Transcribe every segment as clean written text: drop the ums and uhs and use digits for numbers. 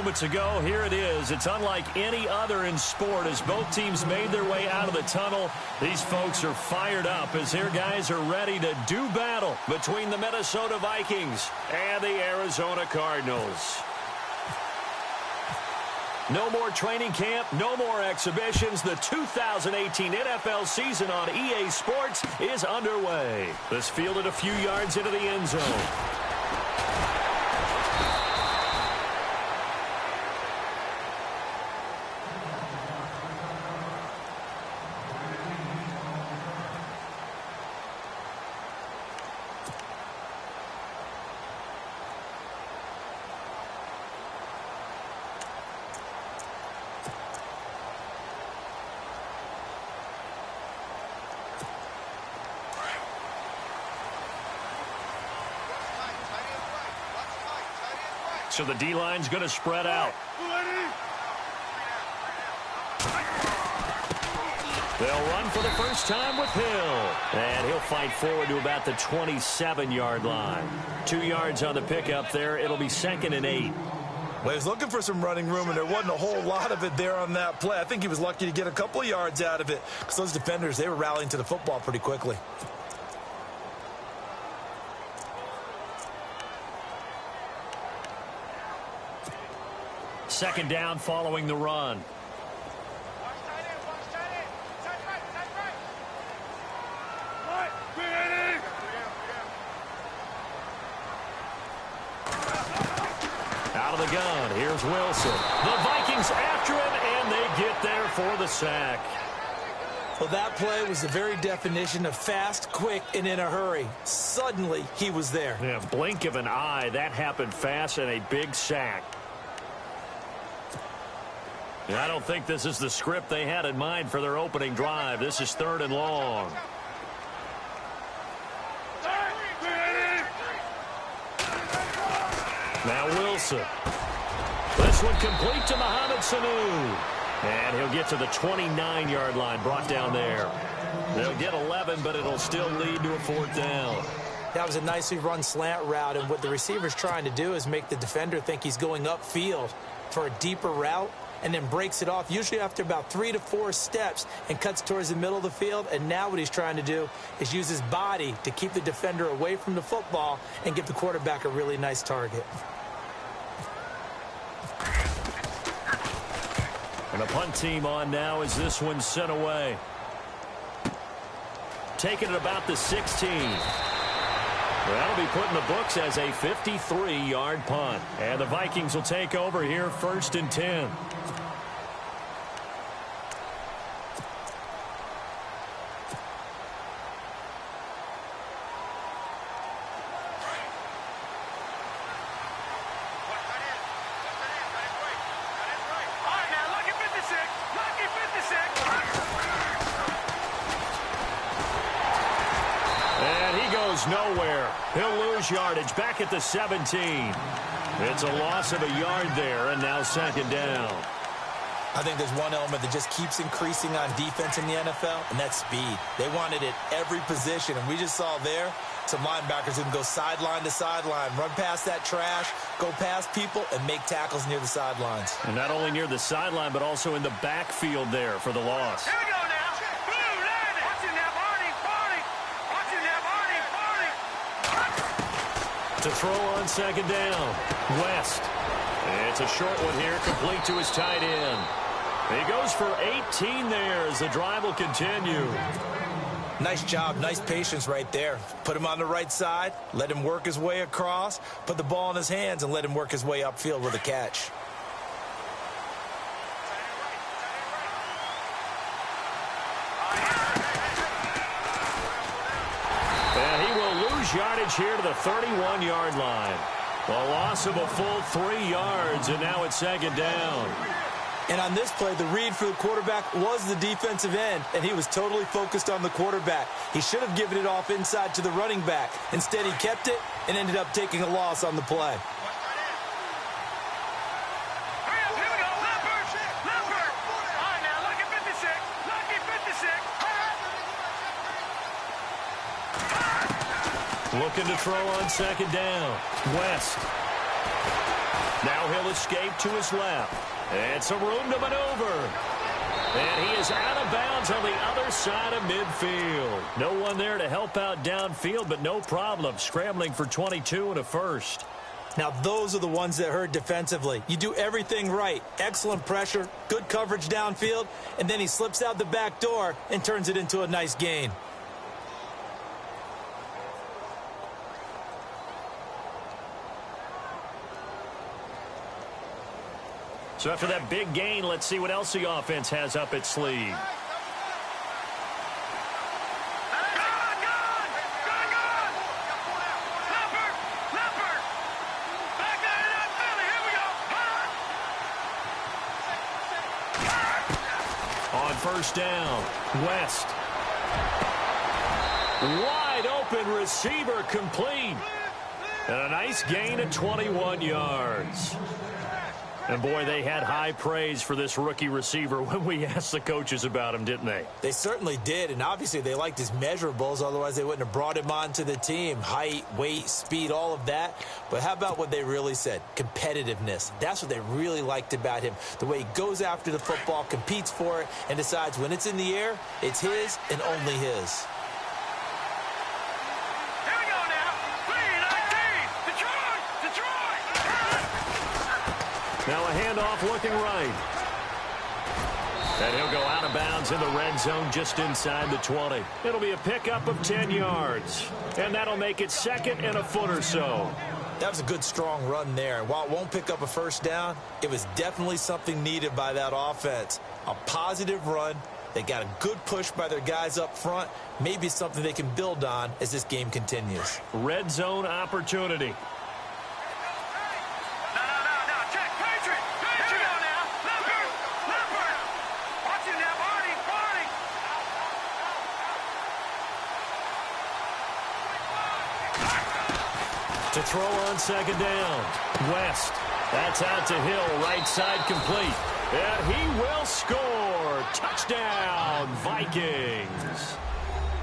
moments ago. Here it is. It's unlike any other in sport as both teams made their way out of the tunnel. These folks are fired up as their guys are ready to do battle between the Minnesota Vikings and the Arizona Cardinals. No more training camp, no more exhibitions. The 2018 NFL season on EA Sports is underway. This fielded a few yards into the end zone. So the D-line's going to spread out. They'll run for the first time with Hill. And he'll fight forward to about the 27-yard line. 2 yards on the pickup there. It'll be 2nd and 8. Well, he was looking for some running room, and there wasn't a whole lot of it there on that play. I think he was lucky to get a couple of yards out of it because those defenders, they were rallying to the football pretty quickly. Second down following the run. Out of the gun, here's Wilson. The Vikings after him, and they get there for the sack. Well, that play was the very definition of fast, quick, and in a hurry. Suddenly, he was there. Yeah, blink of an eye, that happened fast, and a big sack. I don't think this is the script they had in mind for their opening drive. This is 3rd and long. Now Wilson. This one complete to Mohamed Sanu. And he'll get to the 29-yard line, brought down there. They'll get 11, but it'll still lead to a 4th down. That was a nicely run slant route, and what the receiver's trying to do is make the defender think he's going upfield for a deeper route, and then breaks it off, usually after about 3 to 4 steps, and cuts towards the middle of the field. And now what he's trying to do is use his body to keep the defender away from the football and give the quarterback a really nice target. And the punt team on now as this one's sent away. Taking it about the 16. That'll be put in the books as a 53-yard punt. And the Vikings will take over here 1st and 10. Nowhere. He'll lose yardage back at the 17. It's a loss of a yard there, and now 2nd down. I think there's one element that just keeps increasing on defense in the NFL, and that's speed. They want it at every position, and we just saw there some linebackers who can go sideline to sideline, run past that trash, go past people, and make tackles near the sidelines. And not only near the sideline, but also in the backfield there for the loss. Here we go now. To throw on 2nd down. West. It's a short one here, complete to his tight end. He goes for 18 there as the drive will continue. Nice job, nice patience right there. Put him on the right side, let him work his way across, put the ball in his hands, and let him work his way upfield with a catch. Yardage here to the 31-yard line. A loss of a full 3 yards, and now it's 2nd down. And on this play, the read for the quarterback was the defensive end, and he was totally focused on the quarterback. He should have given it off inside to the running back. Instead, he kept it and ended up taking a loss on the play. Looking to throw on 2nd down. West. Now he'll escape to his left. And some room to maneuver. And he is out of bounds on the other side of midfield. No one there to help out downfield, but no problem. Scrambling for 22 and a first. Now, those are the ones that hurt defensively. You do everything right. Excellent pressure, good coverage downfield, and then he slips out the back door and turns it into a nice gain. So after that big gain, let's see what else the offense has up its sleeve. On first down, West. Wide open receiver complete. And a nice gain of 21 yards. And, boy, they had high praise for this rookie receiver when we asked the coaches about him, didn't they? They certainly did, and obviously they liked his measurables. Otherwise, they wouldn't have brought him onto the team. Height, weight, speed, all of that. But how about what they really said? Competitiveness. That's what they really liked about him. The way he goes after the football, competes for it, and decides when it's in the air, it's his and only his. Now a handoff looking right. And he'll go out of bounds in the red zone just inside the 20. It'll be a pickup of 10 yards. And that'll make it second and a foot or so. That was a good, strong run there. And while it won't pick up a first down, it was definitely something needed by that offense. A positive run. They got a good push by their guys up front. Maybe something they can build on as this game continues. Red zone opportunity. To throw on second down. West. That's out to Hill. Right side complete. And he will score. Touchdown, Vikings.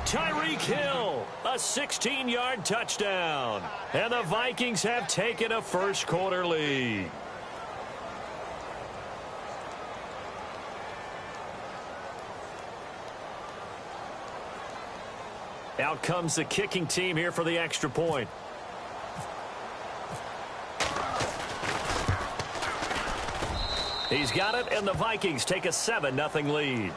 Tyreek Hill, a 16-yard touchdown. And the Vikings have taken a first-quarter lead. Out comes the kicking team here for the extra point. He's got it, and the Vikings take a 7-0 lead.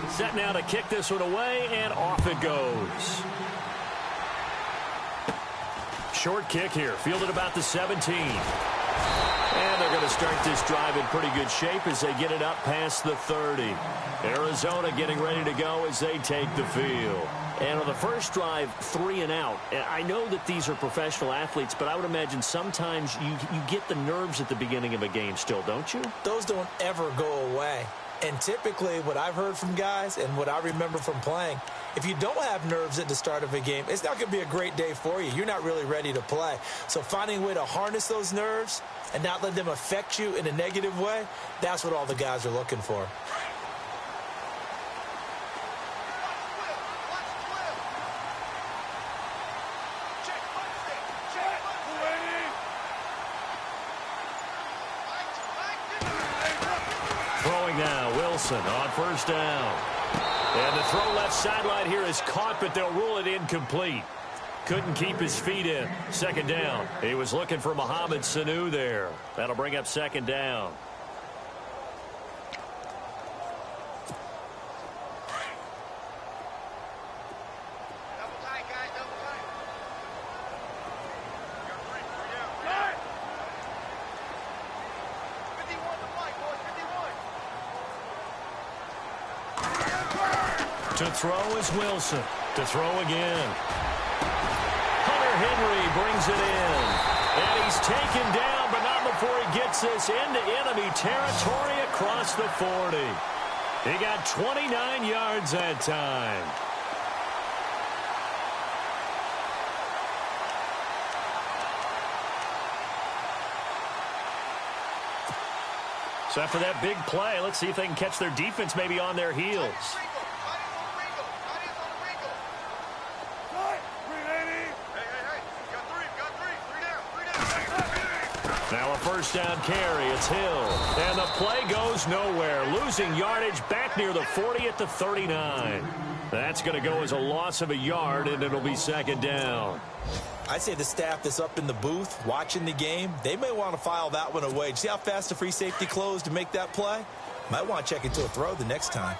Set now to kick this one away, and off it goes. Short kick here, fielded about the 17. And they're going to start this drive in pretty good shape as they get it up past the 30. Arizona getting ready to go as they take the field. And on the first drive, 3 and out. I know that these are professional athletes, but I would imagine sometimes you get the nerves at the beginning of a game still, don't you? Those don't ever go away. And typically what I've heard from guys and what I remember from playing, if you don't have nerves at the start of a game, it's not going to be a great day for you. You're not really ready to play. So finding a way to harness those nerves and not let them affect you in a negative way, that's what all the guys are looking for. On first down. And the throw left sideline here is caught, but they'll rule it incomplete. Couldn't keep his feet in. Second down. He was looking for Mohamed Sanu there. That'll bring up second down. To throw is Wilson. To throw again. Hunter Henry brings it in. And he's taken down, but not before he gets this into enemy territory across the 40. He got 29 yards that time. So after that big play, let's see if they can catch their defense maybe on their heels. Now a first down carry. It's Hill. And the play goes nowhere. Losing yardage back near the 40 at the 39. That's going to go as a loss of a yard, and it'll be second down. I'd say the staff that's up in the booth watching the game, they may want to file that one away. See how fast the free safety closed to make that play? Might want to check into a throw the next time.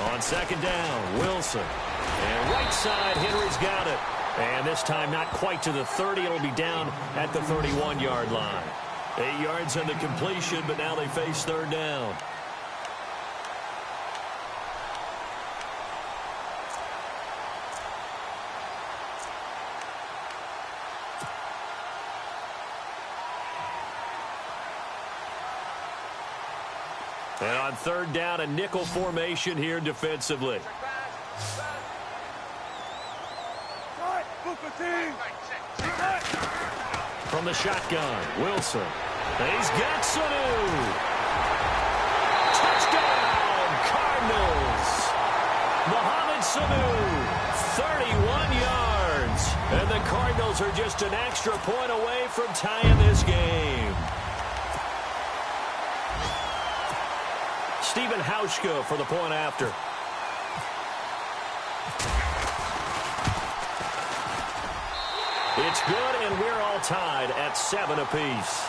On second down, Wilson. And right side, Henry's got it. And this time not quite to the 30. It'll be down at the 31-yard line. 8 yards on the completion, but now they face third down. And on third down, a nickel formation here defensively. From the shotgun, Wilson. He's got Sanu. Touchdown, Cardinals. Mohamed Sanu, 31 yards. And the Cardinals are just an extra point away from tying this game. Stephen Hauschka for the point after. It's good, and we're all tied at 7 apiece.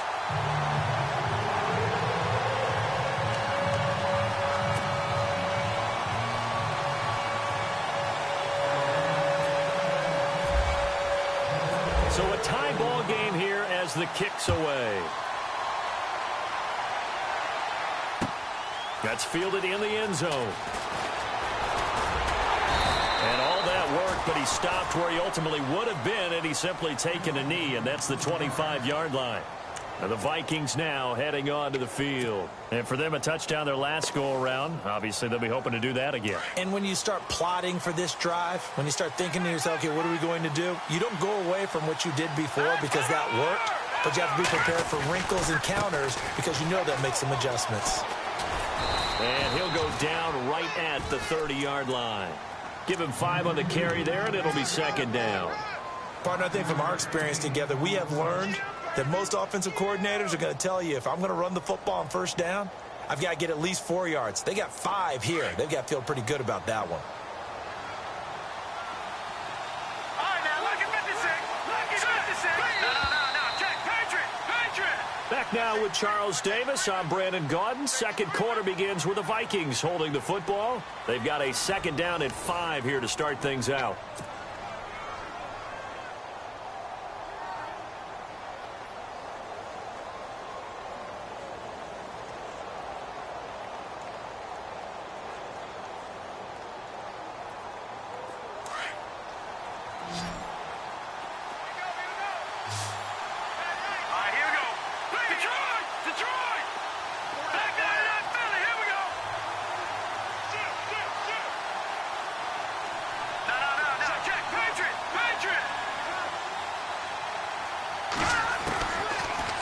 So a tie ball game here as the kick's away. That's fielded in the end zone. And all that work, but he stopped where he ultimately would have been had he simply taken a knee, and that's the 25-yard line. And the Vikings now heading on to the field. And for them, a touchdown their last go-around. Obviously, they'll be hoping to do that again. And when you start plotting for this drive, when you start thinking to yourself, okay, what are we going to do? You don't go away from what you did before because that worked, but you have to be prepared for wrinkles and counters because you know that makes some adjustments. And he'll go down right at the 30-yard line. Give him 5 on the carry there, and it'll be second down. Partner, I think from our experience together, we have learned that most offensive coordinators are going to tell you, if I'm going to run the football on first down, I've got to get at least 4 yards. They got 5 here. They've got to feel pretty good about that one. All right, now, look at 56. Look at 56. No. Check. Patriot. Back now with Charles Davis. I'm Brandon Gaudin. Second quarter begins with the Vikings holding the football. They've got a second down at 5 here to start things out.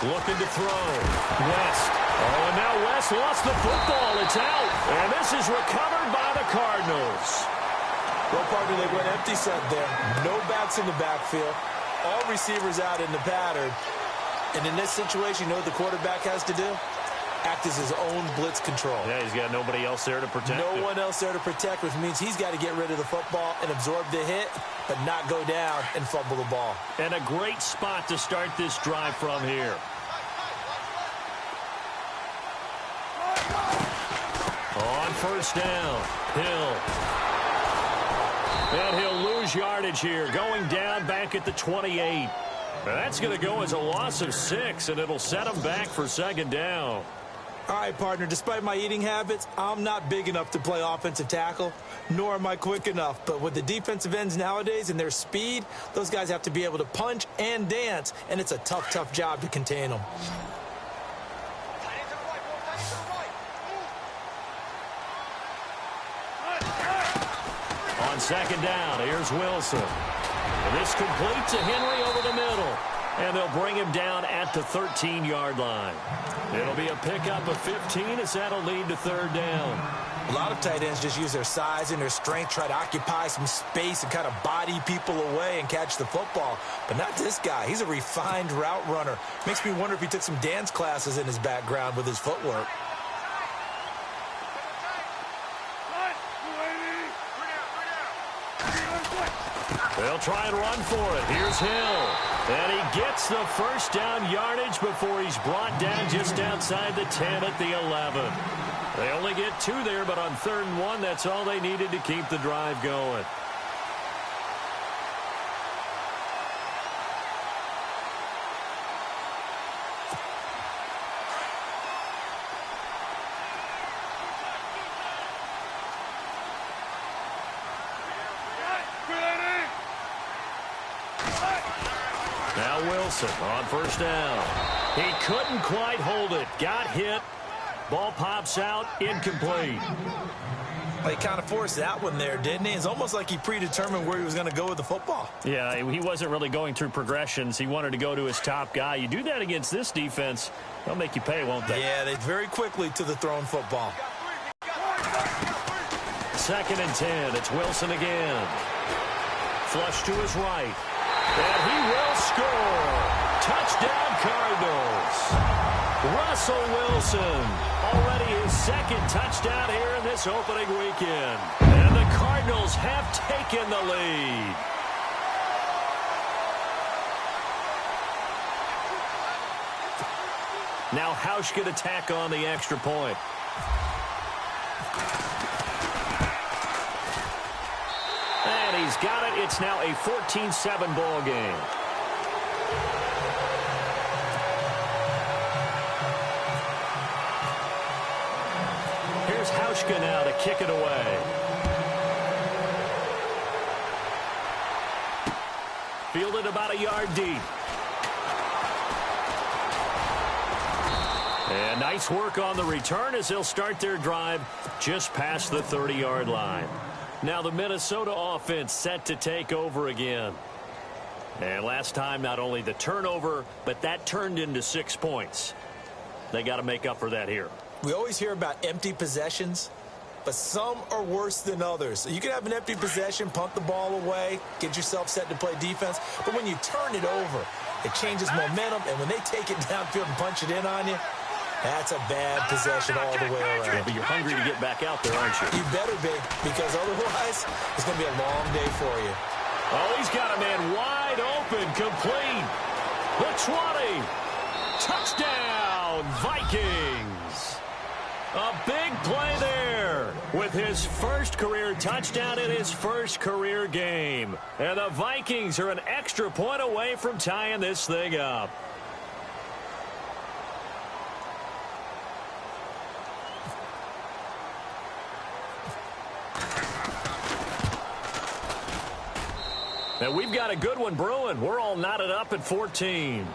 Looking to throw. West. Oh, and now West lost the football. It's out. And this is recovered by the Cardinals. Well, partner, they went empty set there. No backs in the backfield. All receivers out in the pattern. And in this situation, you know what the quarterback has to do? Act as his own blitz control. Yeah, he's got nobody else there to protect him. No one else there to protect, which means he's got to get rid of the football and absorb the hit, but not go down and fumble the ball. And a great spot to start this drive from here. On first down, Hill. And he'll lose yardage here, going down back at the 28. That's going to go as a loss of 6, and it'll set him back for second down. All right, partner, despite my eating habits, I'm not big enough to play offensive tackle, nor am I quick enough. But with the defensive ends nowadays and their speed, those guys have to be able to punch and dance, and it's a tough, tough job to contain them. On second down, here's Wilson. And this complete to Henry over the middle. And they'll bring him down at the 13-yard line. It'll be a pickup of 15 as that'll lead to third down. A lot of tight ends just use their size and their strength, try to occupy some space and kind of body people away and catch the football. But not this guy. He's a refined route runner. Makes me wonder if he took some dance classes in his background with his footwork. They'll try and run for it. Here's Hill. And he gets the first down yardage before he's brought down just outside the 10 at the 11. They only get 2 there, but on 3rd and 1, that's all they needed to keep the drive going. Now Wilson on first down. He couldn't quite hold it. Got hit. Ball pops out, incomplete. Well, he kind of forced that one there, didn't he? It's almost like he predetermined where he was going to go with the football. Yeah, he wasn't really going through progressions. He wanted to go to his top guy. You do that against this defense, they'll make you pay, won't they? Yeah, they very quickly to the thrown football. 2nd and 10. It's Wilson again. Flush to his right. And he will score. Touchdown, Cardinals. Russell Wilson, already his 2nd touchdown here in this opening weekend. And the Cardinals have taken the lead. Now Hausch could attack on the extra point. And he's got it. It's now a 14-7 ball game. Here's Hauschka now to kick it away. Fielded about a yard deep. And nice work on the return as they'll start their drive just past the 30-yard line. Now the Minnesota offense set to take over again. And last time, not only the turnover, but that turned into 6 points. They got to make up for that here. We always hear about empty possessions, but some are worse than others. You can have an empty possession, punt the ball away, get yourself set to play defense, but when you turn it over, it changes momentum, and when they take it downfield and punch it in on you, that's a bad possession all the way around. Yeah, but you're hungry to get back out there, aren't you? You better be, because otherwise, it's going to be a long day for you. Oh, he's got a man wide open, complete. The 20. Touchdown, Vikings. A big play there with his first career touchdown in his first career game. And the Vikings are an extra point away from tying this thing up. And we've got a good one brewing. We're all knotted up at 14.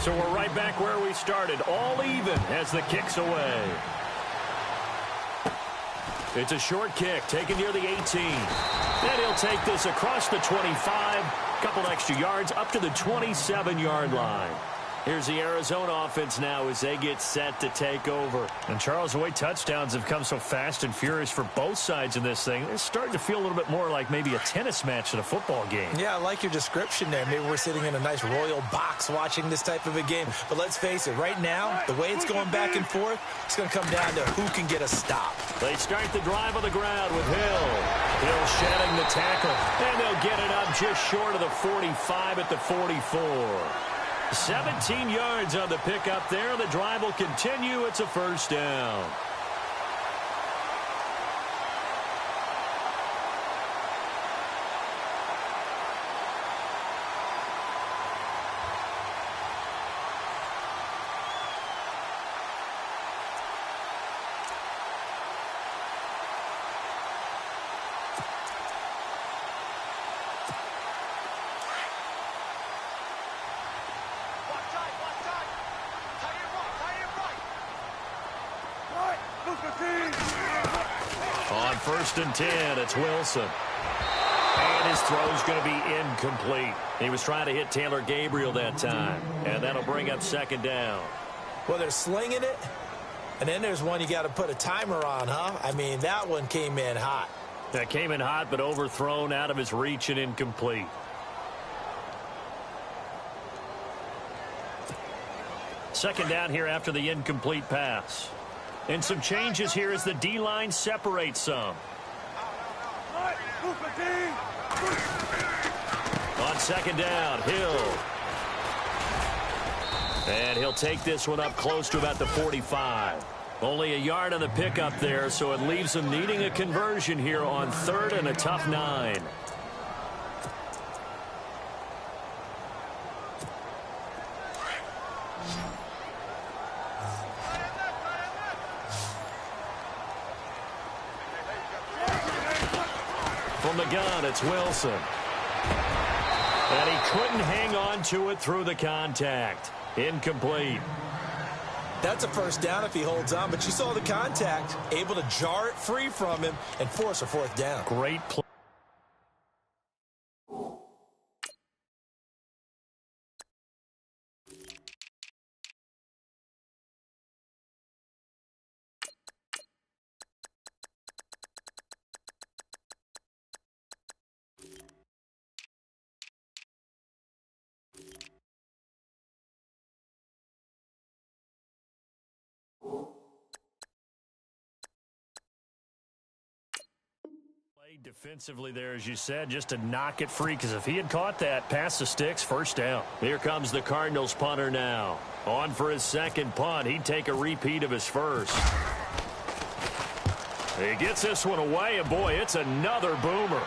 So we're right back where we started, all even as the kick's away. It's a short kick taken near the 18. And he'll take this across the 25, couple extra yards up to the 27-yard line. Here's the Arizona offense now as they get set to take over. And, Charles, the way touchdowns have come so fast and furious for both sides in this thing, it's starting to feel a little bit more like maybe a tennis match than a football game. Yeah, I like your description there. Maybe we're sitting in a nice royal box watching this type of a game. But let's face it, right now, the way it's going back and forth, it's going to come down to who can get a stop. They start the drive on the ground with Hill. Hill shedding the tackle, and they'll get it up just short of the 45 at the 44. 17 yards on the pickup there. The drive will continue. It's a first down. first and 10. It's Wilson. And his throw's going to be incomplete. He was trying to hit Taylor Gabriel that time. And that'll bring up second down. Well, they're slinging it. And then there's one you got to put a timer on, huh? I mean, that one came in hot. That came in hot, but overthrown out of his reach and incomplete. Second down here after the incomplete pass. And some changes here as the D-line separates some. On second down, Hill. And he'll take this one up close to about the 45. Only a yard on the pickup there, so it leaves him needing a conversion here on third and a tough 9. From the gun, it's Wilson. And he couldn't hang on to it through the contact. Incomplete. That's a first down if he holds on, but you saw the contact, able to jar it free from him and force a fourth down. Great play. Defensively there, as you said, just to knock it free, because if he had caught that, past the sticks, first down. Here comes the Cardinals punter now. On for his second punt. He'd take a repeat of his first. He gets this one away, and boy, it's another boomer.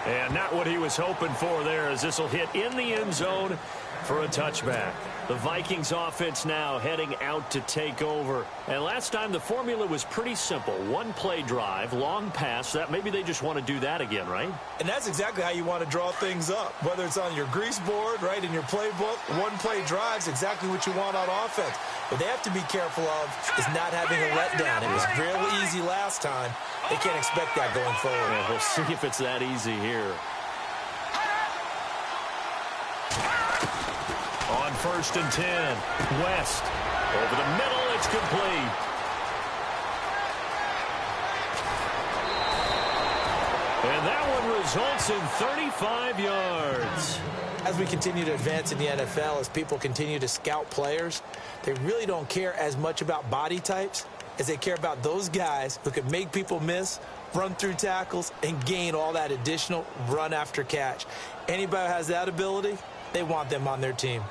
And not what he was hoping for there, as this will hit in the end zone for a touchback. The Vikings offense now heading out to take over. And last time the formula was pretty simple. One play drive, long pass. That maybe they just want to do that again, right? And that's exactly how you want to draw things up. Whether it's on your grease board, right, in your playbook, one play drive's exactly what you want on offense. What they have to be careful of is not having a letdown. It was real easy last time. They can't expect that going forward. Well, we'll see if it's that easy here. On first and 10, West. Over the middle, it's complete. And that one results in 35 yards. As we continue to advance in the NFL, as people continue to scout players, they really don't care as much about body types as they care about those guys who can make people miss, run through tackles, and gain all that additional run after catch. Anybody who has that ability, they want them on their team.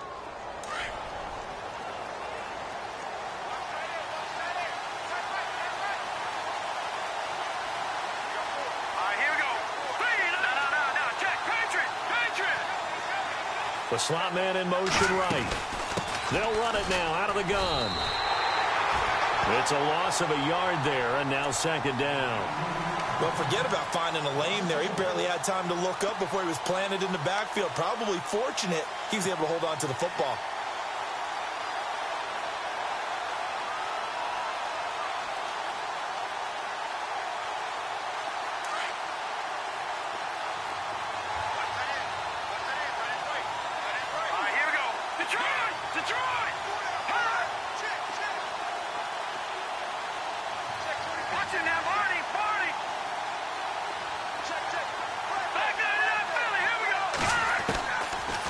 The slot man in motion right. They'll run it now out of the gun. It's a loss of a yard there, and now second down. Well, forget about finding a lane there. He barely had time to look up before he was planted in the backfield. Probably fortunate he was able to hold on to the football.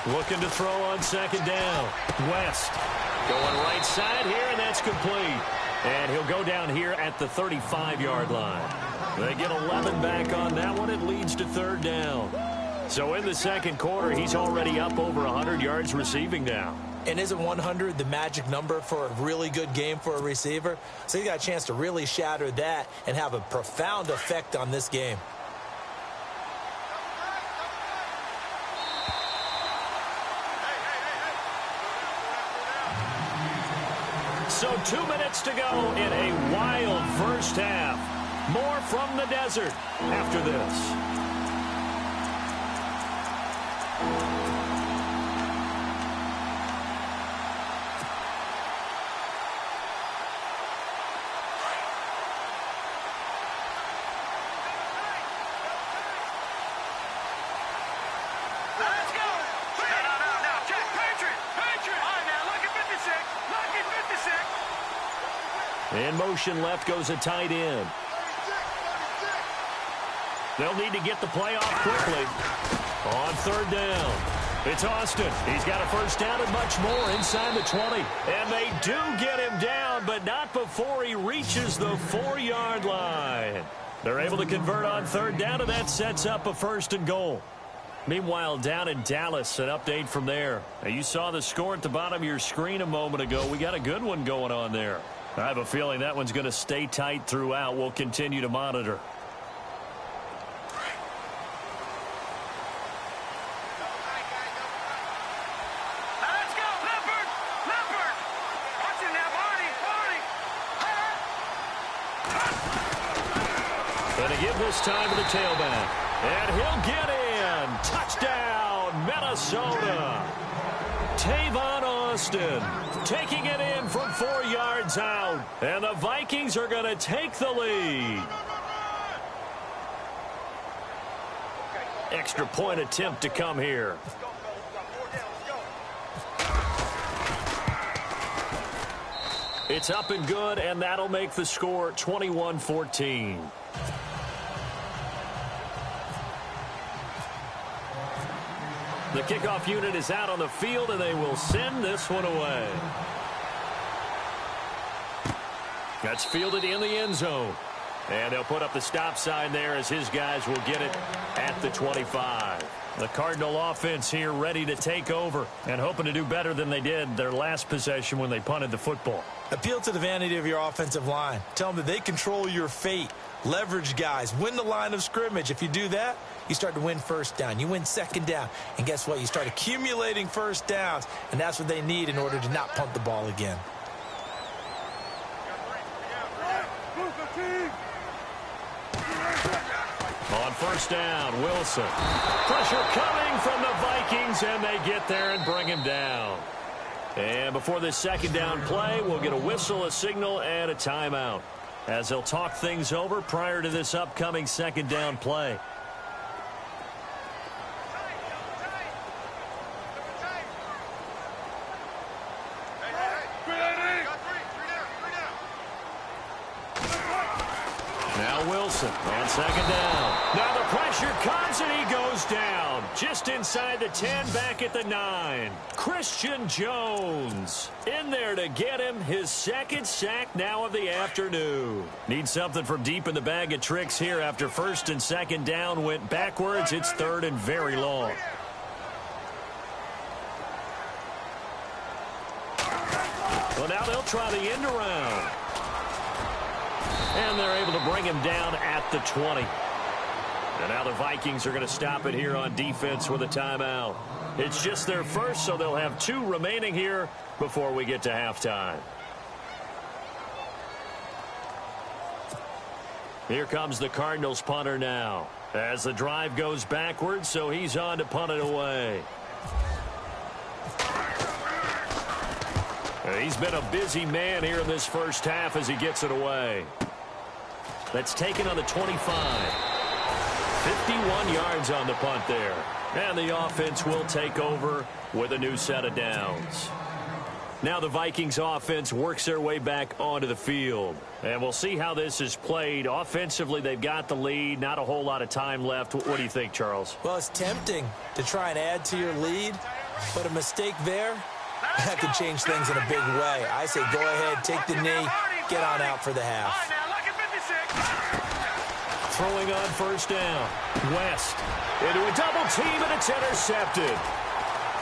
Looking to throw on second down. West going right side here, and that's complete. And he'll go down here at the 35-yard line. They get 11 back on that one. It leads to third down. So in the second quarter, he's already up over 100 yards receiving now. And isn't 100 the magic number for a really good game for a receiver? So he got a chance to really shatter that and have a profound effect on this game. So 2 minutes to go in a wild first half. More from the desert after this. In motion left goes a tight end. They'll need to get the play off quickly. On third down, it's Austin. He's got a first down and much more inside the 20. And they do get him down, but not before he reaches the 4-yard line. They're able to convert on third down, and that sets up a first and goal. Meanwhile, down in Dallas, an update from there. Now, you saw the score at the bottom of your screen a moment ago. We got a good one going on there. I have a feeling that one's going to stay tight throughout. We'll continue to monitor. Going to give this time to the tailback. And he'll get in. Touchdown, Minnesota. Tavon Austin taking it in from 4 yards out. And the Vikings are going to take the lead. Extra point attempt to come here. It's up and good, and that'll make the score 21-14. The kickoff unit is out on the field, and they will send this one away. That's fielded in the end zone. And they'll put up the stop sign there as his guys will get it at the 25. The Cardinal offense here ready to take over and hoping to do better than they did their last possession when they punted the football. Appeal to the vanity of your offensive line. Tell them that they control your fate. Leverage guys. Win the line of scrimmage. If you do that, you start to win first down. You win second down. And guess what? You start accumulating first downs. And that's what they need in order to not punt the ball again. On first down, Wilson. Pressure coming from the Vikings, and they get there and bring him down. And before this second down play, we'll get a whistle, a signal, and a timeout as they'll talk things over prior to this upcoming second down play. Now Wilson on second down. Now the pressure comes and he goes down. Just inside the 10, back at the 9. Christian Jones in there to get him his second sack now of the afternoon. Need something from deep in the bag of tricks here after first and second down went backwards. It's third and very long. Well, now they'll try the end around. And they're able to bring him down at the 20. And now the Vikings are going to stop it here on defense with a timeout. It's just their first, so they'll have 2 remaining here before we get to halftime. Here comes the Cardinals punter now as the drive goes backwards, so he's on to punt it away. He's been a busy man here in this first half as he gets it away. That's taken on the 25. 51 yards on the punt there. And the offense will take over with a new set of downs. Now the Vikings offense works their way back onto the field. And we'll see how this is played. Offensively, they've got the lead. Not a whole lot of time left. What do you think, Charles? Well, it's tempting to try and add to your lead, but a mistake there, that could change things in a big way. I say go ahead, take the knee, get on out for the half. Throwing on first down. West into a double team, and it's intercepted.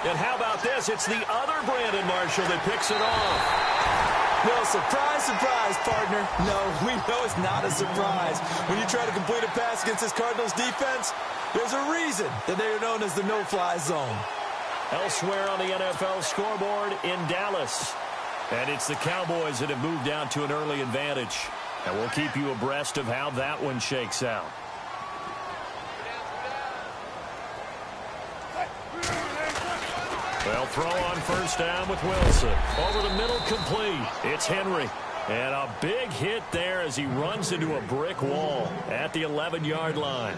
And how about this? It's the other Brandon Marshall that picks it off. Well, surprise, surprise, partner. No, we know it's not a surprise. When you try to complete a pass against this Cardinals defense, there's a reason that they are known as the no-fly zone. Elsewhere on the NFL scoreboard in Dallas. And it's the Cowboys that have moved down to an early advantage. And we'll keep you abreast of how that one shakes out. They'll throw on first down with Wilson. Over the middle, complete. It's Henry. And a big hit there as he runs into a brick wall at the 11-yard line.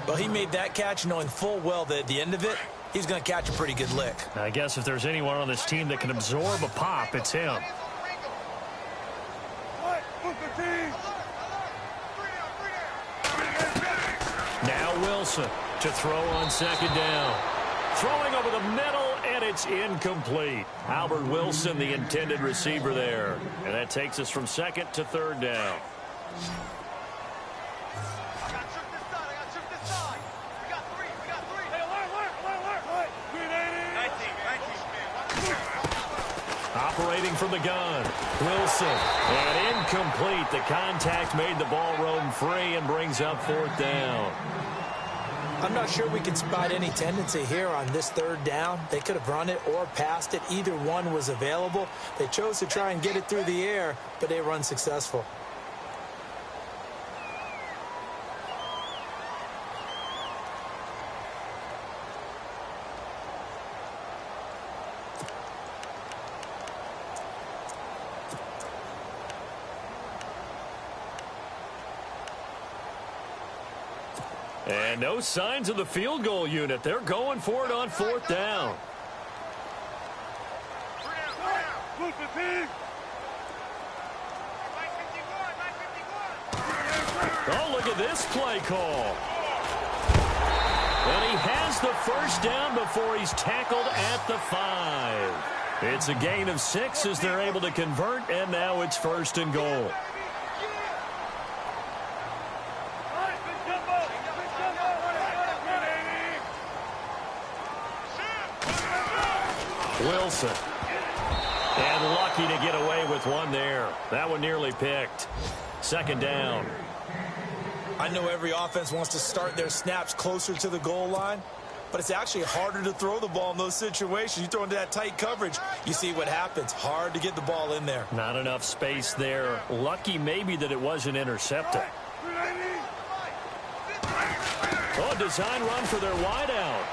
Well, he made that catch knowing full well that at the end of it, he's going to catch a pretty good lick. I guess if there's anyone on this team that can absorb a pop, it's him. Wilson to throw on second down. Throwing over the middle, and it's incomplete. Albert Wilson, the intended receiver there. And that takes us from second to third down. Operating from the gun, Wilson, and incomplete. The contact made the ball roam free and brings up fourth down. I'm not sure we can spot any tendency here on this third down. They could have run it or passed it. Either one was available. They chose to try and get it through the air, but they were unsuccessful. And no signs of the field goal unit. They're going for it on fourth down. Oh, look at this play call. And he has the first down before he's tackled at the 5. It's a gain of 6 as they're able to convert, and now it's first and goal. Wilson. And lucky to get away with one there. That one nearly picked. Second down. I know every offense wants to start their snaps closer to the goal line, but it's actually harder to throw the ball in those situations. You throw into that tight coverage, you see what happens. Hard to get the ball in there. Not enough space there. Lucky maybe that it wasn't intercepted. Oh, design run for their wideout.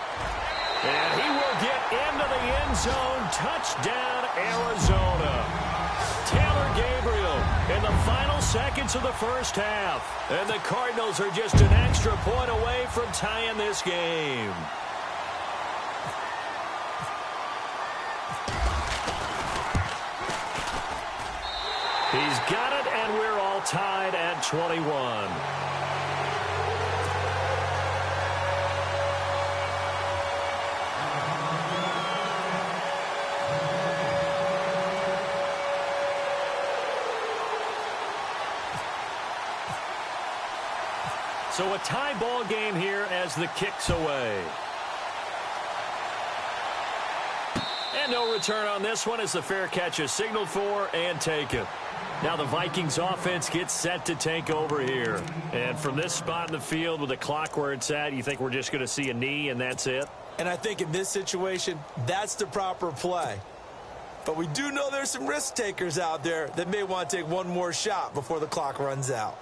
And he will get into the end zone. Touchdown, Arizona. Taylor Gabriel in the final seconds of the first half. And the Cardinals are just an extra point away from tying this game. He's got it, and we're all tied at 21. So a tie ball game here as the kick's away. And no return on this one as the fair catch is signaled for and taken. Now the Vikings offense gets set to take over here. And from this spot in the field with the clock where it's at, you think we're just going to see a knee and that's it? And I think in this situation, that's the proper play. But we do know there's some risk takers out there that may want to take one more shot before the clock runs out.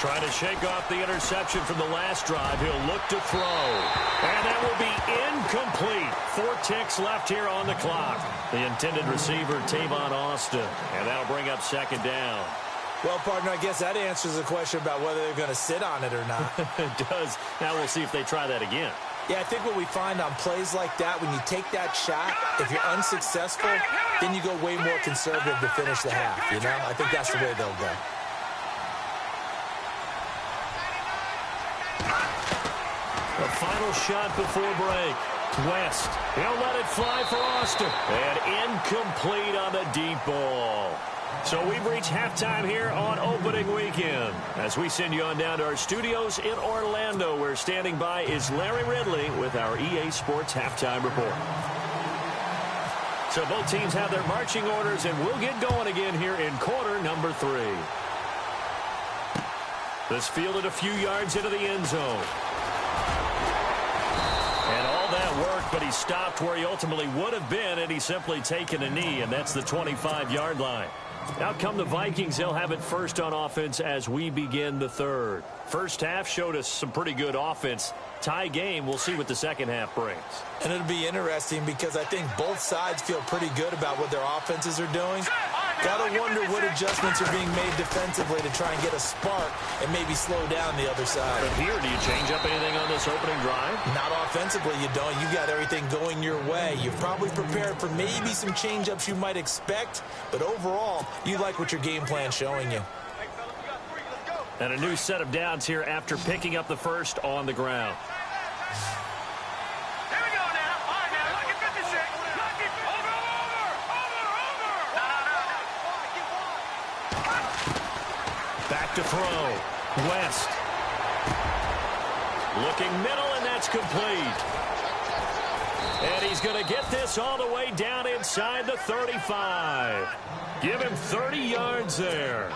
Trying to shake off the interception from the last drive. He'll look to throw. And that will be incomplete. 4 ticks left here on the clock. The intended receiver, Tavon Austin. And that'll bring up second down. Well, partner, I guess that answers the question about whether they're going to sit on it or not. It does. Now we'll see if they try that again. Yeah, I think what we find on plays like that, when you take that shot, if you're unsuccessful, then you go way more conservative to finish the half, you know? I think that's the way they'll go. The final shot before break. West. He'll let it fly for Austin. And incomplete on the deep ball. So we've reached halftime here on opening weekend. As we send you on down to our studios in Orlando, where standing by is Larry Ridley with our EA Sports Halftime Report. So both teams have their marching orders, and we'll get going again here in quarter number 3. This fielded a few yards into the end zone. And all that work, but he he stopped where he ultimately would have been had he simply taken a knee, and that's the 25-yard line. Out come the Vikings. They'll have it first on offense as we begin the third. First half showed us some pretty good offense. Tie game. We'll see what the second half brings. And it'll be interesting because I think both sides feel pretty good about what their offenses are doing. Gotta wonder what adjustments are being made defensively to try and get a spark and maybe slow down the other side. But here, do you change up anything on this opening drive? Not offensively, you don't. You got everything going your way. You've probably prepared for maybe some change-ups you might expect, but overall, you like what your game plan's showing you. And a new set of downs here after picking up the first on the ground. Here we go now. All right, now, look at 56. Look at over. Back to throw. West. Looking middle, and that's complete. And he's going to get this all the way down inside the 35. Give him 30 yards there.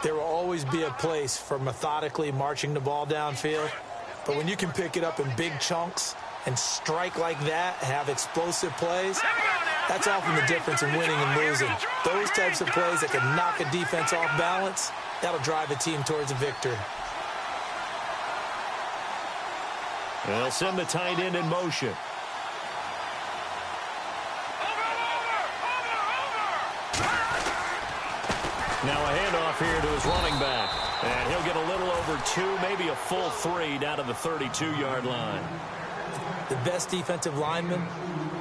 There will always be a place for methodically marching the ball downfield, but when you can pick it up in big chunks and strike like that, have explosive plays, that's often the difference in winning and losing. Those types of plays that can knock a defense off balance, that'll drive a team towards a victory. They'll send the tight end in motion. Now a handoff here to his running back. And he'll get a little over 2, maybe a full 3 down to the 32-yard line. The best defensive linemen,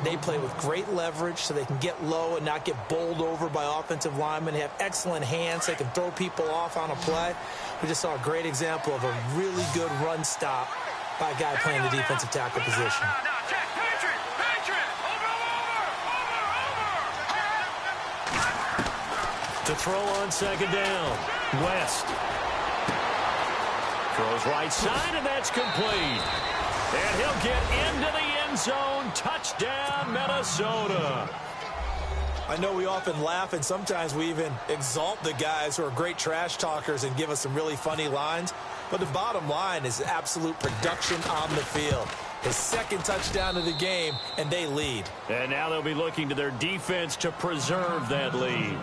they play with great leverage so they can get low and not get bowled over by offensive linemen. They have excellent hands. They can throw people off on a play. We just saw a great example of a really good run stop by a guy playing the defensive tackle position. To throw on second down. West. Throws right side, and that's complete. And he'll get into the end zone. Touchdown, Minnesota. I know we often laugh, and sometimes we even exalt the guys who are great trash talkers and give us some really funny lines. But the bottom line is absolute production on the field. His second touchdown of the game, and they lead. And now they'll be looking to their defense to preserve that lead.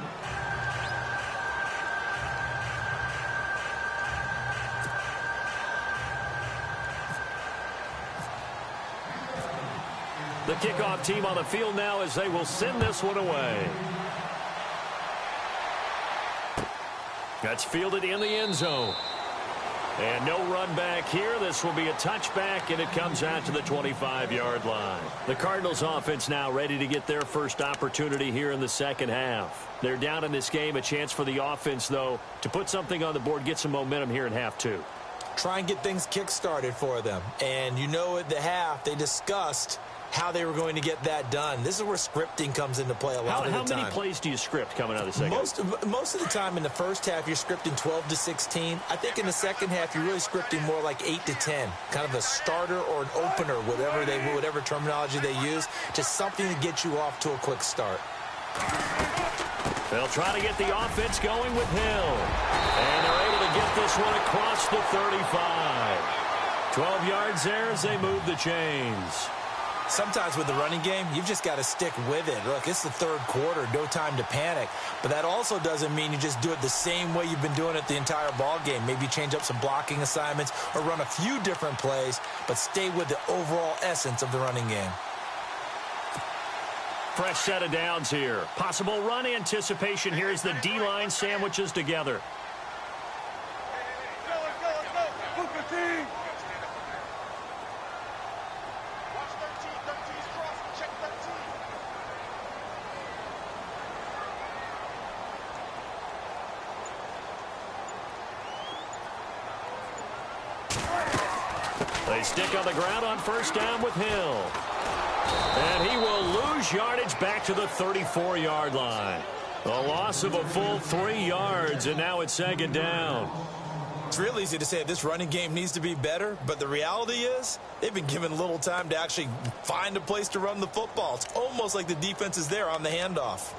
The kickoff team on the field now as they will send this one away. That's fielded in the end zone. And no run back here. This will be a touchback, and it comes out to the 25-yard line. The Cardinals offense now ready to get their first opportunity here in the second half. They're down in this game. A chance for the offense, though, to put something on the board, get some momentum here in half two. Try and get things kick-started for them. And you know at the half, they discussed how they were going to get that done. This is where scripting comes into play a lot of the time. How many plays do you script coming out of the second? Most of the time in the first half, you're scripting 12 to 16. I think in the second half, you're really scripting more like 8 to 10. Kind of a starter or an opener, whatever terminology they use. Just something to get you off to a quick start. They'll try to get the offense going with Hill. And they're able to get this one across the 35. 12 yards there as they move the chains. Sometimes with the running game, you've just got to stick with it. Look, it's the third quarter, no time to panic. But that also doesn't mean you just do it the same way you've been doing it the entire ball game. Maybe change up some blocking assignments or run a few different plays, but stay with the overall essence of the running game. Fresh set of downs here. Possible run anticipation here as the D-line sandwiches together. They stick on the ground on first down with Hill. And he will lose yardage back to the 34-yard line. A loss of a full 3 yards, and now it's second down. It's real easy to say this running game needs to be better, but the reality is they've been given little time to actually find a place to run the football. It's almost like the defense is there on the handoff.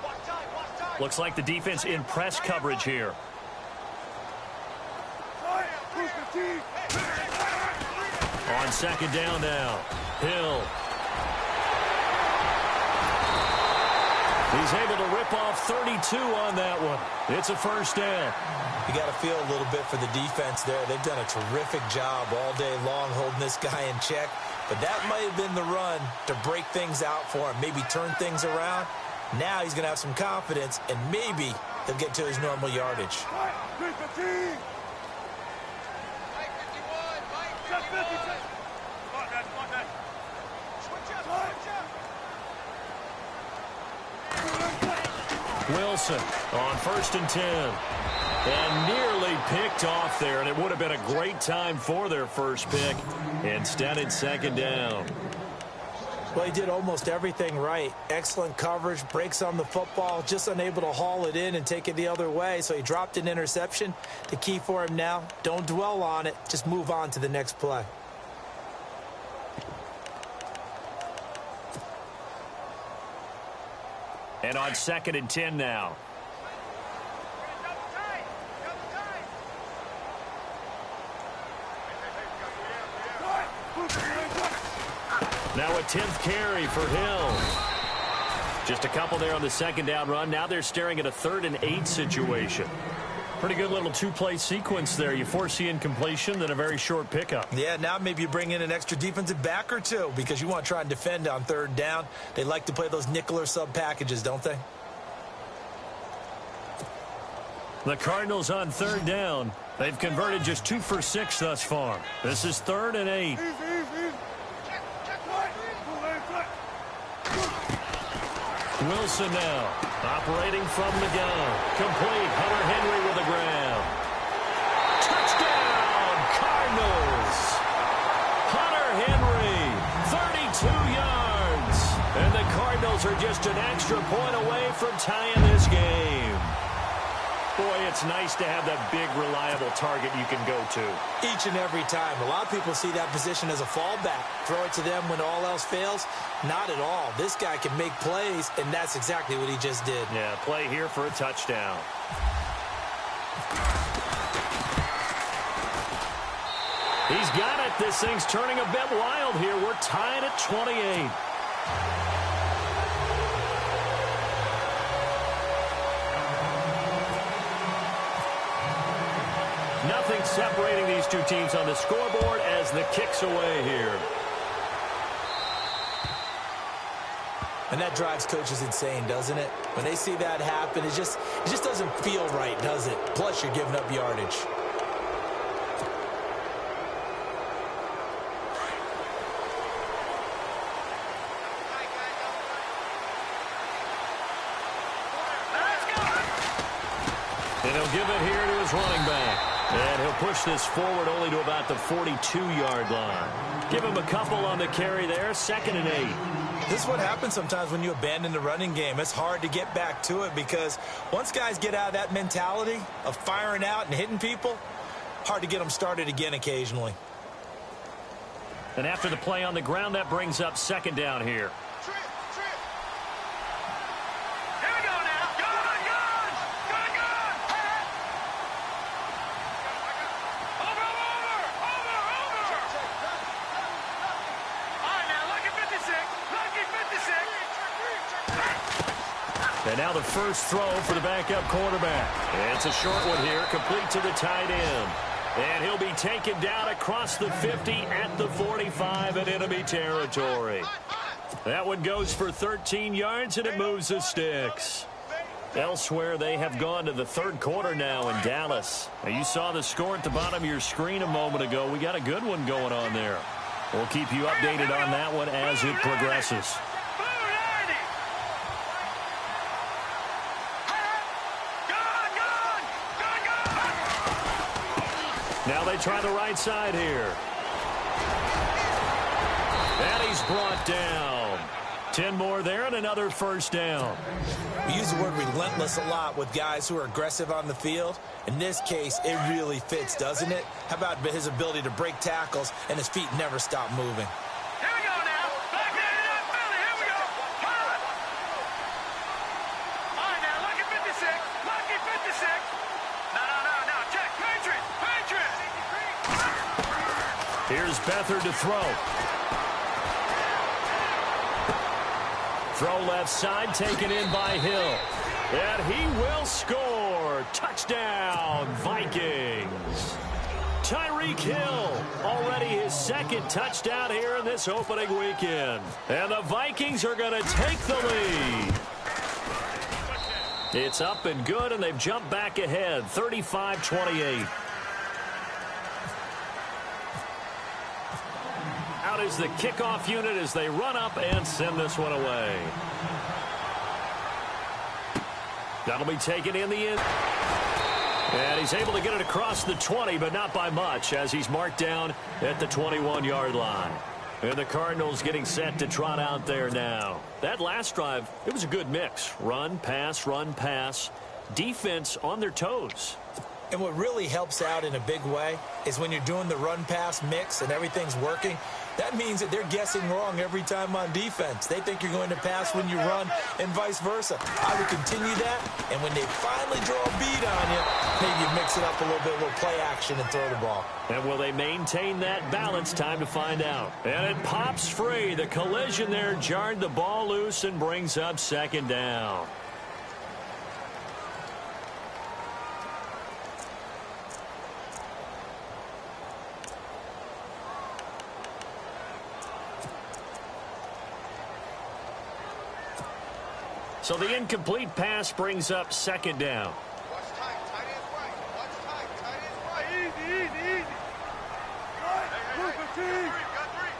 Watch time, watch time. Looks like the defense in press coverage here. On second down now, Hill. He's able to rip off 32 on that one. It's a first down. You got to feel a little bit for the defense there. They've done a terrific job all day long holding this guy in check. But that might have been the run to break things out for him, maybe turn things around. Now he's going to have some confidence, and maybe he'll get to his normal yardage. Wilson on 1st and 10. And nearly picked off there, and it would have been a great time for their first pick. Instead, it's second down. Well, he did almost everything right. Excellent coverage, breaks on the football, just unable to haul it in and take it the other way, so he dropped an interception. The key for him now, don't dwell on it, just move on to the next play. And on 2nd and 10 now. Now a 10th carry for Hill. Just a couple there on the second down run. Now they're staring at a 3rd and 8 situation. Pretty good little two-play sequence there. You force the incompletion, then a very short pickup. Yeah, now maybe you bring in an extra defensive back or two because you want to try and defend on 3rd down. They like to play those nickel or sub packages, don't they? The Cardinals on 3rd down. They've converted just 2 for 6 thus far. This is 3rd and 8. Wilson now, operating from the gun. Complete, Hunter Henry with the ground. Touchdown, Cardinals! Hunter Henry, 32 yards. And the Cardinals are just an extra point away from tying this game. Boy, it's nice to have that big, reliable target you can go to. Each and every time. A lot of people see that position as a fallback. Throw it to them when all else fails. Not at all. This guy can make plays, and that's exactly what he just did. Yeah, play here for a touchdown. He's got it. This thing's turning a bit wild here. We're tied at 28. Nothing separating these two teams on the scoreboard as the kick's away here. And that drives coaches insane, doesn't it? When they see that happen, it just doesn't feel right, does it? Plus, you're giving up yardage. And he'll give it here to his running back. And he'll push this forward only to about the 42-yard line. Give him a couple on the carry there, 2nd and 8. This is what happens sometimes when you abandon the running game. It's hard to get back to it because once guys get out of that mentality of firing out and hitting people, hard to get them started again occasionally. And after the play on the ground, that brings up 2nd down here. And now the first throw for the backup quarterback. It's a short one here, complete to the tight end. And he'll be taken down across the 50 at the 45 in enemy territory. That one goes for 13 yards, and it moves the sticks. Elsewhere, they have gone to the 3rd quarter now in Dallas. Now, you saw the score at the bottom of your screen a moment ago. We got a good one going on there. We'll keep you updated on that one as it progresses. Now they try the right side here. And he's brought down. 10 more there and another first down. We use the word relentless a lot with guys who are aggressive on the field. In this case, it really fits, doesn't it? How about his ability to break tackles and his feet never stop moving? Here we go now. Back there to that Philly. Here we go. All right, now look at 56. Here's Beathard to throw. Throw left side, taken in by Hill. And he will score. Touchdown, Vikings. Tyreek Hill, already his second touchdown here in this opening weekend. And the Vikings are going to take the lead. It's up and good, and they've jumped back ahead, 35-28. Out is the kickoff unit as they run up and send this one away. That'll be taken in the end. And he's able to get it across the 20, but not by much, as he's marked down at the 21-yard line. And the Cardinals getting set to trot out there now. That last drive, it was a good mix. Run, pass, defense on their toes. And what really helps out in a big way is when you're doing the run-pass mix and everything's working, that means that they're guessing wrong every time on defense. They think you're going to pass when you run and vice versa. I would continue that, and when they finally draw a beat on you, maybe you mix it up a little bit, a little play action and throw the ball. And will they maintain that balance? Time to find out. And it pops free. The collision there jarred the ball loose and brings up second down. So the incomplete pass brings up second down. Watch tight. Tight ends right. Watch tight. Tight ends right. Easy. Move the team. Got three.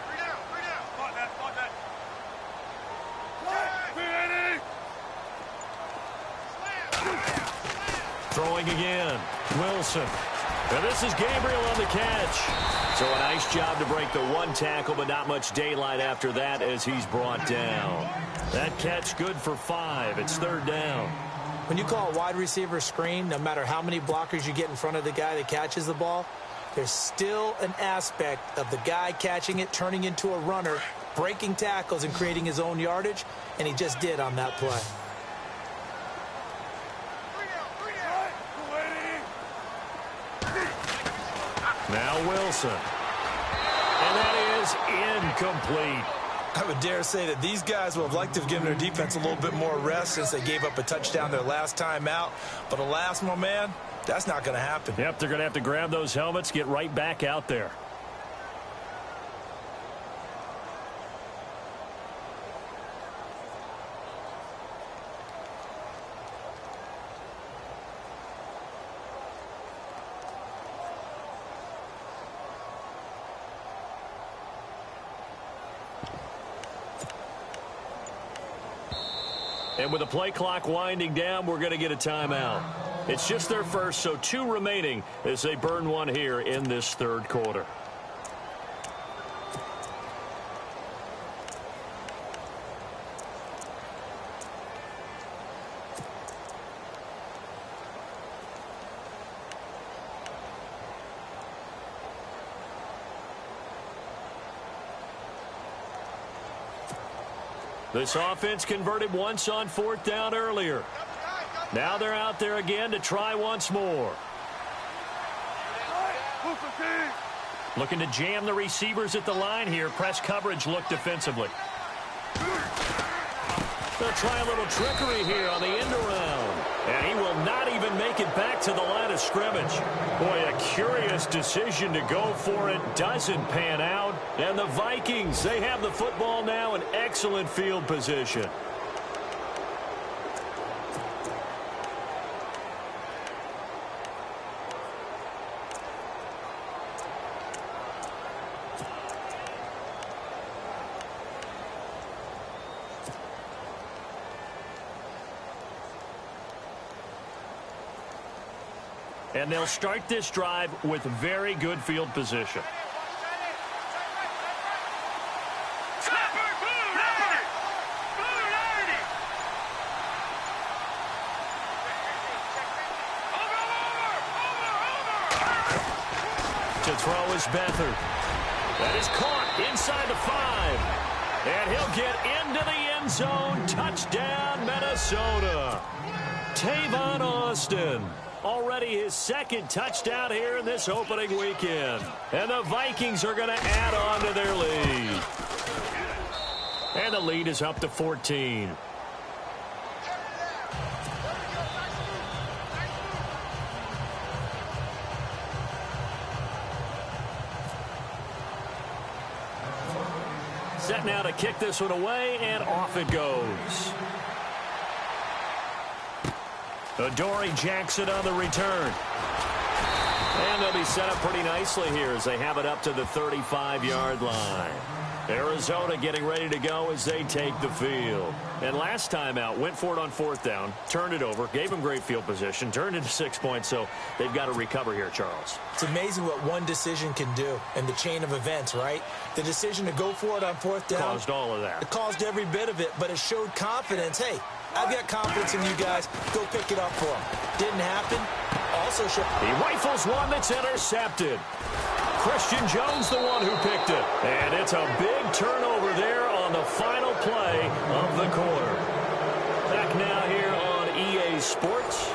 Three down. Spot that. Throwing again. Wilson. And this is Gabriel on the catch. So a nice job to break the one tackle, but not much daylight after that as he's brought down. That catch good for 5. It's third down. When you call a wide receiver screen, no matter how many blockers you get in front of the guy that catches the ball, there's still an aspect of the guy catching it, turning into a runner, breaking tackles and creating his own yardage, and he just did on that play. Now Wilson. And that is incomplete. I would dare say that these guys would have liked to have given their defense a little bit more rest since they gave up a touchdown their last time out. But alas, my man, that's not going to happen. Yep, they're going to have to grab those helmets, get right back out there. And with the play clock winding down, we're going to get a timeout. It's just their first, so 2 remaining as they burn one here in this third quarter. This offense converted once on fourth down earlier. Now they're out there again to try once more. Looking to jam the receivers at the line here. Press coverage look defensively. They'll try a little trickery here on the end around. And he will not even make it back to the line of scrimmage. Boy, a curious decision to go for it. Doesn't pan out. And the Vikings, they have the football now in excellent field position. And they'll start this drive with very good field position. To throw is Beathard. That is caught inside the 5. And he'll get into the end zone. Touchdown, Minnesota. Tavon Austin. Already his second touchdown here in this opening weekend. And the Vikings are going to add on to their lead. And the lead is up to 14. Set now to kick this one away, and off it goes. Adoree Jackson on the return. And they'll be set up pretty nicely here as they have it up to the 35-yard line. Arizona getting ready to go as they take the field. And last time out, went for it on fourth down, turned it over, gave them great field position, turned into 6 points, so they've got to recover here, Charles. It's amazing what one decision can do in the chain of events, right? The decision to go for it on fourth down. Caused all of that. It caused every bit of it, but it showed confidence. Hey, I've got confidence in you guys. Go pick it up for them. Didn't happen. Also showed. He rifles one that's intercepted. Christian Jones the one who picked it. And it's a big turnover there on the final play of the quarter. Back now here on EA Sports.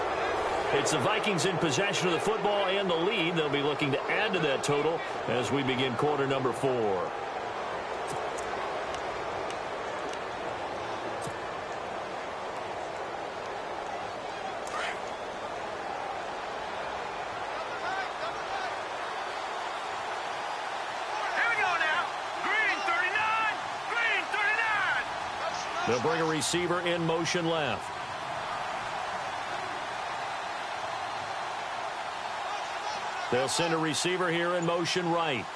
It's the Vikings in possession of the football and the lead. They'll be looking to add to that total as we begin quarter number 4. They'll bring a receiver in motion left. They'll send a receiver here in motion right.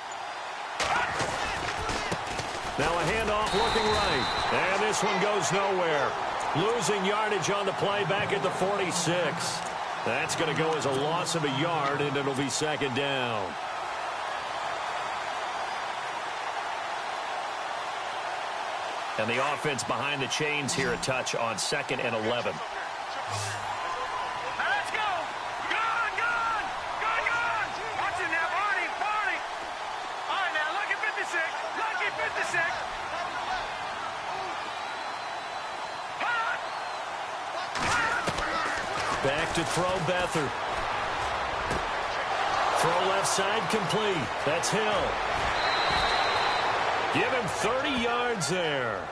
Now a handoff looking right. And this one goes nowhere. Losing yardage on the play back at the 46. That's going to go as a loss of a yard, and it'll be second down. And the offense behind the chains here a touch on 2nd and 11. Let's go! Gone! Watch it now, Barney! All right, now, lucky 56. Lucky 56. Back to throw Beathard. Throw left side complete. That's Hill. Give him 30 yards there.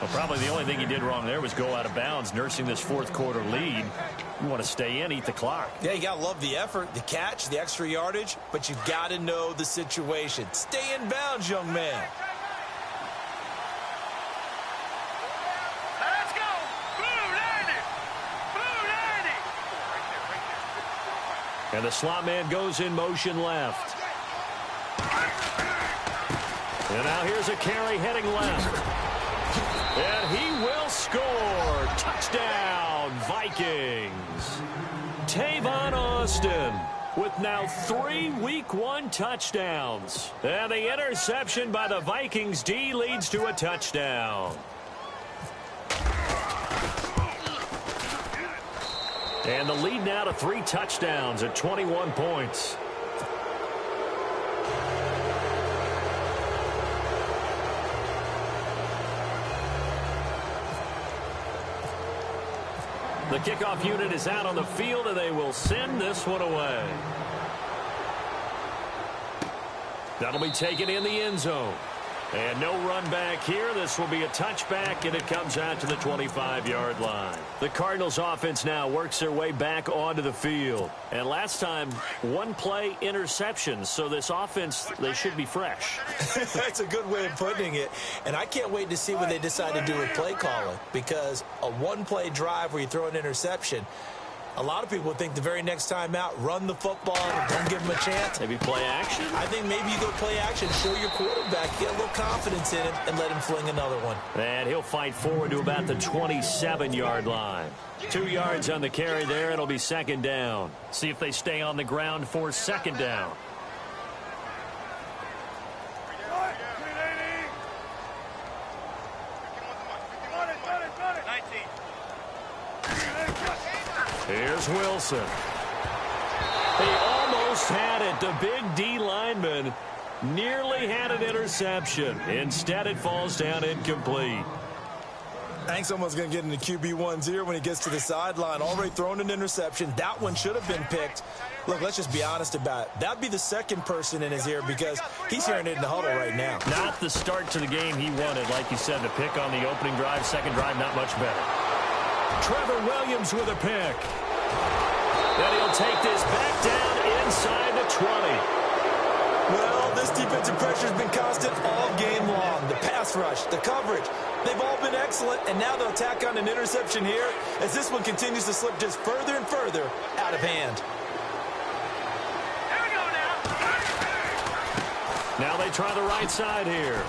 Well, probably the only thing he did wrong there was go out of bounds, nursing this fourth quarter lead. You want to stay in, eat the clock. Yeah, you got to love the effort, the catch, the extra yardage, but you got to know the situation. Stay in bounds, young man. Let's go! Blue 90! Blue 90! And the slot man goes in motion left. And now here's a carry heading left. And he will score. Touchdown, Vikings. Tavon Austin with now 3 Week 1 touchdowns. And the interception by the Vikings D leads to a touchdown. And the lead now to 3 touchdowns at 21 points. The kickoff unit is out on the field, and they will send this one away. That'll be taken in the end zone. And no run back here. This will be a touchback, and it comes out to the 25-yard line. The Cardinals offense now works their way back onto the field. And last time, 1 play interception. So this offense, they should be fresh. That's a good way of putting it. And I can't wait to see what they decide to do with play calling. Because a 1-play drive where you throw an interception, a lot of people think the very next time out, run the football, don't give him a chance. Maybe play action? I think maybe you go play action, show your quarterback, get a little confidence in him, and let him fling another one. And he'll fight forward to about the 27-yard line. 2 yards on the carry there. It'll be second down. See if they stay on the ground for second down. Here's Wilson. He almost had it. The big D lineman nearly had an interception. Instead, it falls down incomplete. Hank's almost going to get into QB1's ear when he gets to the sideline. Already thrown an interception. That one should have been picked. Look, let's just be honest about it. That'd be the second person in his ear because he's hearing it in the huddle right now. Not the start to the game he wanted. Like you said, the pick on the opening drive, second drive, not much better. Trevor Williams with a pick. Then he'll take this back down inside the 20. Well, this defensive pressure has been constant all game long. The pass rush, the coverage, they've all been excellent, and now they'll tack on an interception here as this one continues to slip just further and further out of hand. Here we go now. Now they try the right side here.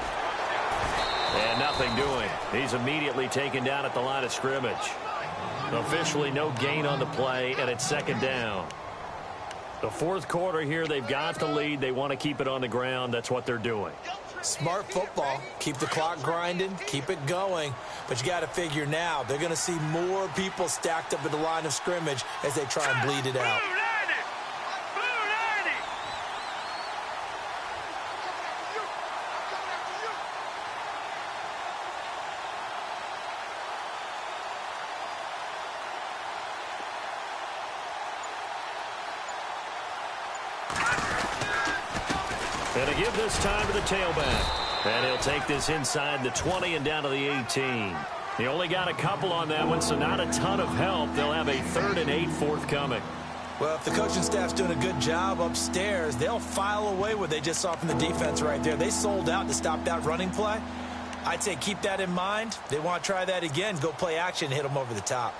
And nothing doing. He's immediately taken down at the line of scrimmage. Officially no gain on the play, and it's second down. The fourth quarter here, they've got the lead. They want to keep it on the ground. That's what they're doing. Smart football. Keep the clock grinding. Keep it going. But you got to figure now, they're going to see more people stacked up at the line of scrimmage as they try and bleed it out. And to give this time to the tailback. And he'll take this inside the 20 and down to the 18. He only got a couple on that one, so not a ton of help. They'll have a 3rd and 8 forthcoming. Well, if the coaching staff's doing a good job upstairs, they'll file away what they just saw from the defense right there. They sold out to stop that running play. I'd say keep that in mind. They want to try that again. Go play action, hit them over the top.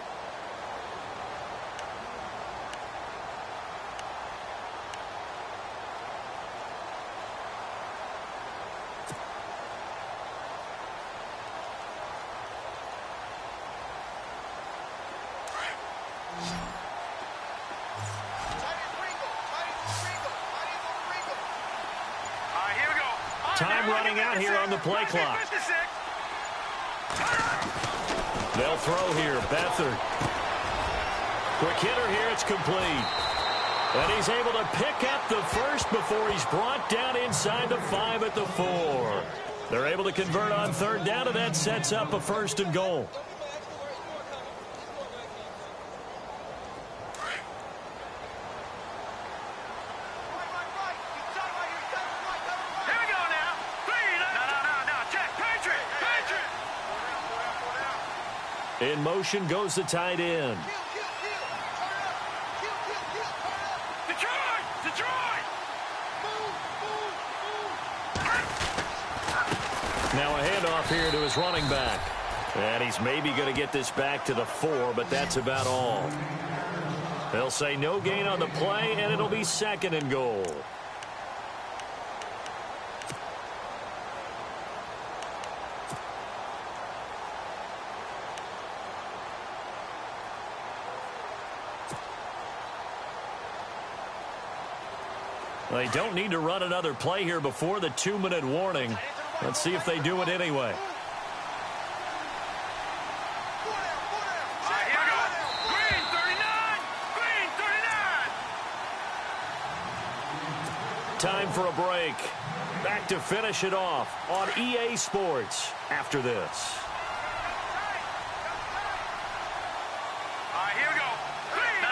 Time running out here on the play clock. They'll throw here. Beathard. Quick hitter here. It's complete. And he's able to pick up the first before he's brought down inside the 5 at the 4. They're able to convert on 3rd down, and that sets up a 1st and goal. In motion goes the tight end. Now a handoff here to his running back. And he's maybe going to get this back to the 4, but that's about all. They'll say no gain on the play, and it'll be 2nd and goal. They don't need to run another play here before the 2-minute warning. Let's see if they do it anyway. Here we go. Green 39. Green 39. Time for a break. Back to finish it off on EA Sports after this. Here we go. Green. No.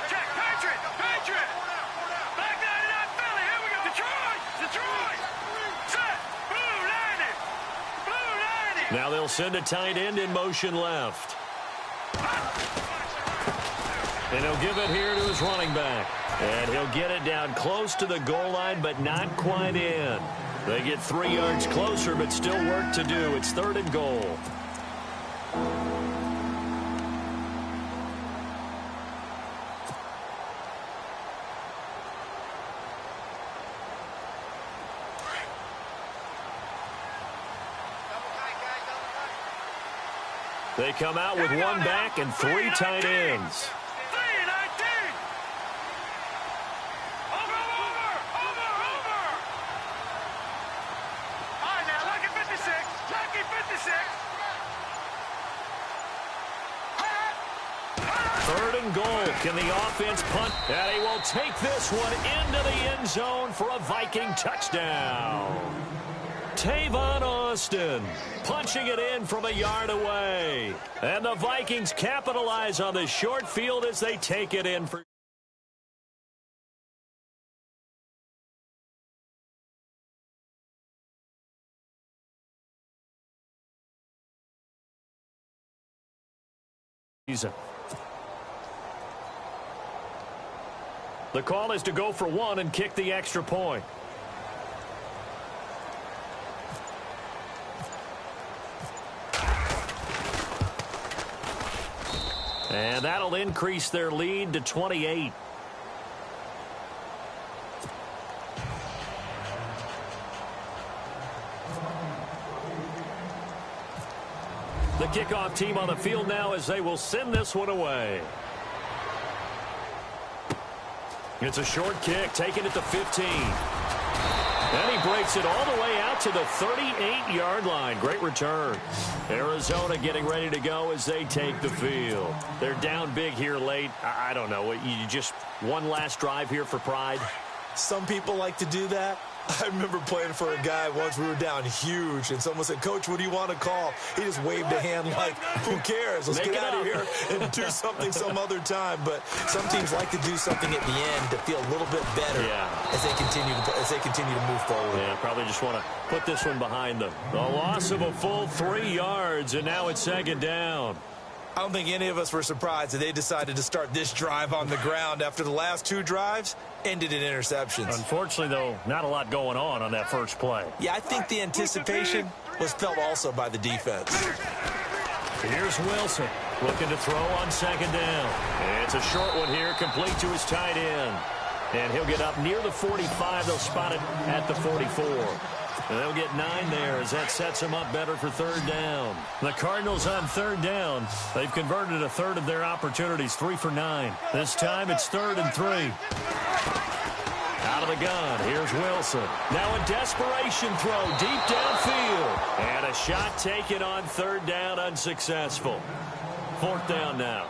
Check. Patriot. Back 99 Philly. Here we go. Detroit. Set. Blue 90. Now they'll send a tight end in motion left. And he'll give it here to his running back. And he'll get it down close to the goal line, but not quite in. They get 3 yards closer, but still work to do. It's 3rd and goal. They come out with 1 back and 3 tight ends. 3-19. Over. All right, now, lucky 56. Lucky 56. 3rd and goal. Can the offense punt? And he will take this one into the end zone for a Viking touchdown. Tavon Austin punching it in from a yard away. And the Vikings capitalize on the short field as they take it in for season. The call is to go for one and kick the extra point. And that'll increase their lead to 28. The kickoff team on the field now as they will send this one away. It's a short kick, taking it to 15. And he breaks it all the way out to the 38-yard line. Great return. Arizona getting ready to go as they take the field. They're down big here late. I don't know. You just one last drive here for pride? Some people like to do that. I remember playing for a guy once. We were down huge, and someone said, "Coach, what do you want to call?" He just waved a hand like, "Who cares? Let's get out of here and do something some other time." But some teams like to do something at the end to feel a little bit better as they continue to move forward. Yeah, probably just want to put this one behind them. The loss of a full 3 yards, and now it's second down. I don't think any of us were surprised that they decided to start this drive on the ground after the last 2 drives ended in interceptions. Unfortunately, though, not a lot going on that first play. Yeah, I think the anticipation was felt also by the defense. Here's Wilson looking to throw on second down. It's a short one here, complete to his tight end. And he'll get up near the 45. They'll spot it at the 44. And they'll get 9 there as that sets them up better for third down. The Cardinals on third down. They've converted a third of their opportunities, 3 for 9. This time it's 3rd and 3. Out of the gun, here's Wilson. Now a desperation throw deep downfield. And a shot taken on third down, unsuccessful. 4th down now.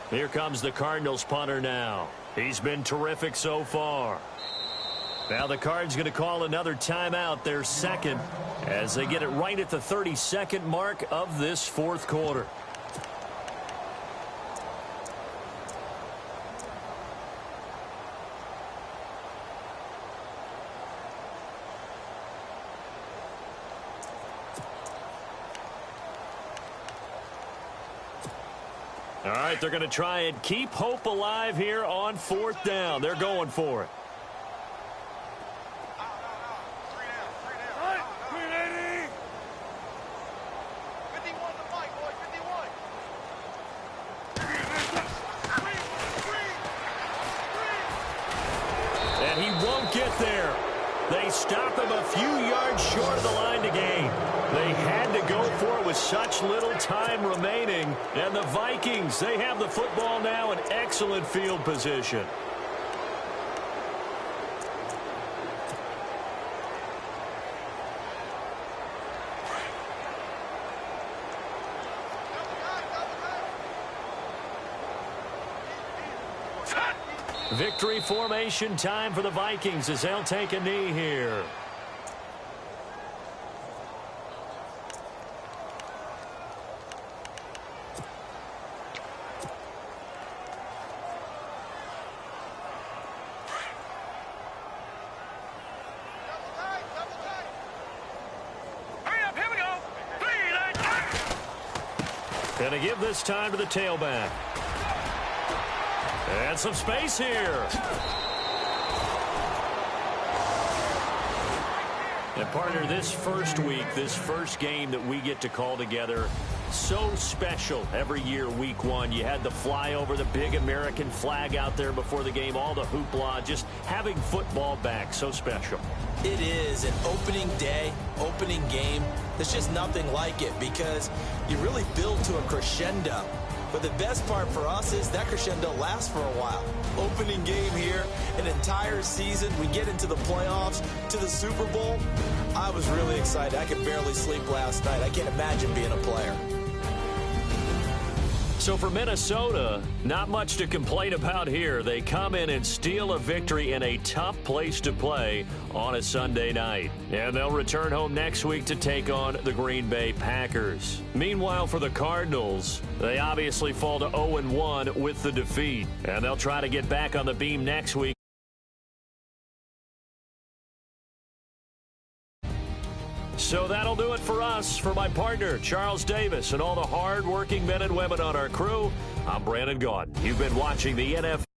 Here comes the Cardinals punter now. He's been terrific so far. Now the Cards going to call another timeout, their second, as they get it right at the 32nd mark of this 4th quarter. All right, they're going to try and keep hope alive here on 4th down. They're going for it. And he won't get there. They stop him a few yards short of the line to gain. They had to go for it with such little time remaining. And the Vikings, they have the football now in excellent field position. Victory formation time for the Vikings as they'll take a knee here. Going to give this time to the tailback. And some space here. And partner, this first week, this first game that we get to call together, so special every year, week 1. You had the flyover, the big American flag out there before the game, all the hoopla, just having football back, so special. It is an opening day, opening game. There's just nothing like it because you really build to a crescendo. But the best part for us is that crescendo lasts for a while. Opening game here, an entire season, we get into the playoffs, to the Super Bowl. I was really excited. I could barely sleep last night. I can't imagine being a player. So for Minnesota, not much to complain about here. They come in and steal a victory in a tough place to play on a Sunday night. And they'll return home next week to take on the Green Bay Packers. Meanwhile, for the Cardinals, they obviously fall to 0-1 with the defeat. And they'll try to get back on the beam next week. So that'll do it for us. For my partner, Charles Davis, and all the hard-working men and women on our crew, I'm Brandon Gaudin. You've been watching the NFL.